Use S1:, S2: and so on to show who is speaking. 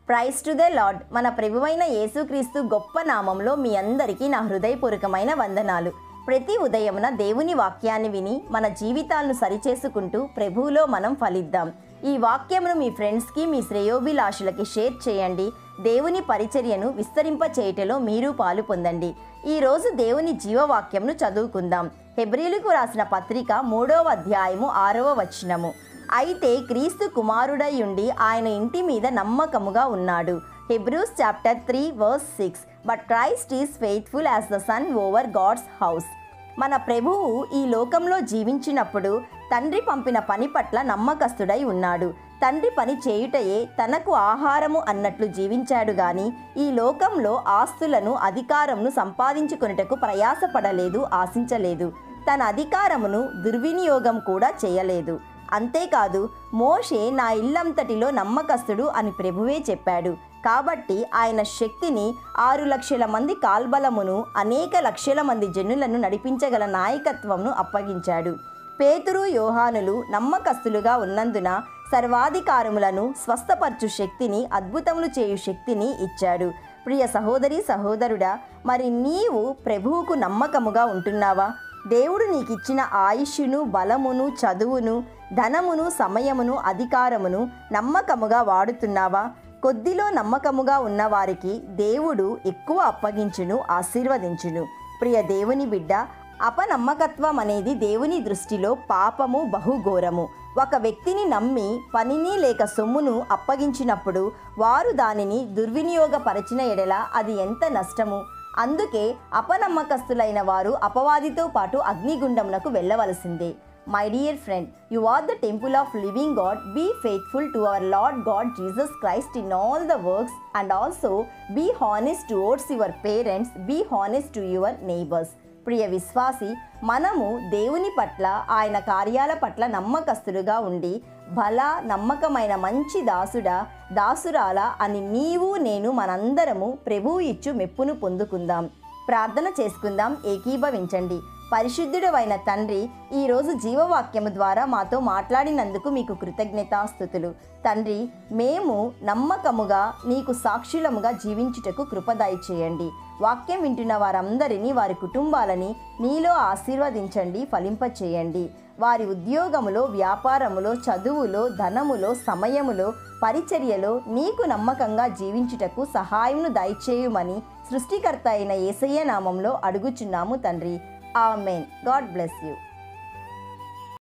S1: Praise to the lord. మన ప్రభువైన యేసుక్రీస్తు గొప్ప నామంలో మీ అందరికీ నా హృదయపూర్వకమైన వందనాలు. ప్రతి ఉదయమున దేవుని వాక్యాన్ని విని మన జీవితాలను సరిచేసుకుంటూ ప్రభువులో మనం ఫలిద్దాం. ఈ వాక్యమును మీ ఫ్రెండ్స్కి, మీ శ్రేయోభిలాషులకి షేర్ చేయండి. దేవుని పరిచర్యను విస్తరింప చేయటలో మీరు పాలు పొందండి. ఈరోజు దేవుని జీవవాక్యంను చదువుకుందాం. హెబ్రీయులకు రాసిన పత్రిక 3వ అధ్యాయము 6వ వచనము. అయితే క్రీస్తు కుమారుడయుండి ఆయన ఇంటి మీద నమ్మకముగా ఉన్నాడు. Hebrews chapter 3 verse 6. But Christ is faithful as the son over God's house. మన ప్రభువు ఈ లోకంలో జీవించినప్పుడు తండ్రి పంపిన పని పట్ల నమ్మకస్తుడై ఉన్నాడు. తండ్రి పని చేయుటయే తనకు ఆహారము అన్నట్లు జీవించాడు గాని ఈ లోకంలో ఆస్తులను, అధికారమును సంపాదించుకొనుటకు ప్రయాసపడలేదు, ఆశించలేదు. తన అధికారమును దుర్వినియోగం కూడా చేయలేదు. అంతేకాదు, మోషే నా ఇల్లంతటిలో నమ్మకస్తుడు అని ప్రభువే చెప్పాడు. కాబట్టి ఆయన శక్తిని 6 లక్షల మంది కాల్బలమును, అనేక లక్షల మంది జనులను నడిపించగల నాయకత్వంను అప్పగించాడు. పేతురు, యోహానులు నమ్మకస్తులుగా ఉన్నందున సర్వాధికారములను, స్వస్థపరచు శక్తిని, అద్భుతములు చేయు శక్తిని ఇచ్చాడు. ప్రియ సహోదరి, సహోదరుడా, మరి నీవు ప్రభువుకు నమ్మకముగా ఉంటున్నావా? దేవుడు నీకిచ్చిన ఆయుష్ను, బలమును, చదువును, ధనమును, సమయమును, అధికారమును నమ్మకముగా వాడుతున్నావా? కొద్దిలో నమ్మకముగా ఉన్నవారికి దేవుడు ఎక్కువ అప్పగించును, ఆశీర్వదించును. ప్రియ దేవుని బిడ్డ, అపనమ్మకత్వం అనేది దేవుని దృష్టిలో పాపము, బహుఘోరము. ఒక వ్యక్తిని నమ్మి పనిని లేక సొమ్మును అప్పగించినప్పుడు వారు దానిని దుర్వినియోగపరచిన ఎడల అది ఎంత నష్టము. అందుకే అపనమ్మకస్తులైన వారు అపవాదితో పాటు అగ్నిగుండమునకు వెళ్ళవలసిందే. My dear friend, you are the temple of living God. Be faithful to our Lord God Jesus Christ in all the works, and also be honest towards your parents, be honest to your neighbors. ప్రియ విశ్వాసి, మనము దేవుని పట్ల, ఆయన కార్యాల పట్ల నమ్మకస్తులుగా ఉండి బల, నమ్మకమైన మంచి దాసుడా, దాసురాలా అని నీవు, నేను, మనందరము ప్రభువు ఇచ్చు మెప్పును పొందుకుందాం. ప్రార్థన చేసుకుందాం, ఏకీభవించండి. పరిశుద్ధుడు అయిన తండ్రి, ఈరోజు జీవవాక్యము ద్వారా మాతో మాట్లాడినందుకు మీకు కృతజ్ఞతాస్తుతులు. తండ్రి, మేము నమ్మకముగా నీకు సాక్షులముగా జీవించుటకు కృపదయ చేయండి. వాక్యం వింటున్న వారందరినీ, వారి కుటుంబాలని నీలో ఆశీర్వదించండి, ఫలింపచేయండి. వారి ఉద్యోగములో, వ్యాపారములో, చదువులో, ధనములో, సమయములో, పరిచర్యలో నీకు నమ్మకంగా జీవించుటకు సహాయమును దయచేయుమని సృష్టికర్త అయిన యేసయ్య నామంలో అడుగుచున్నాము తండ్రి. Amen. God bless you.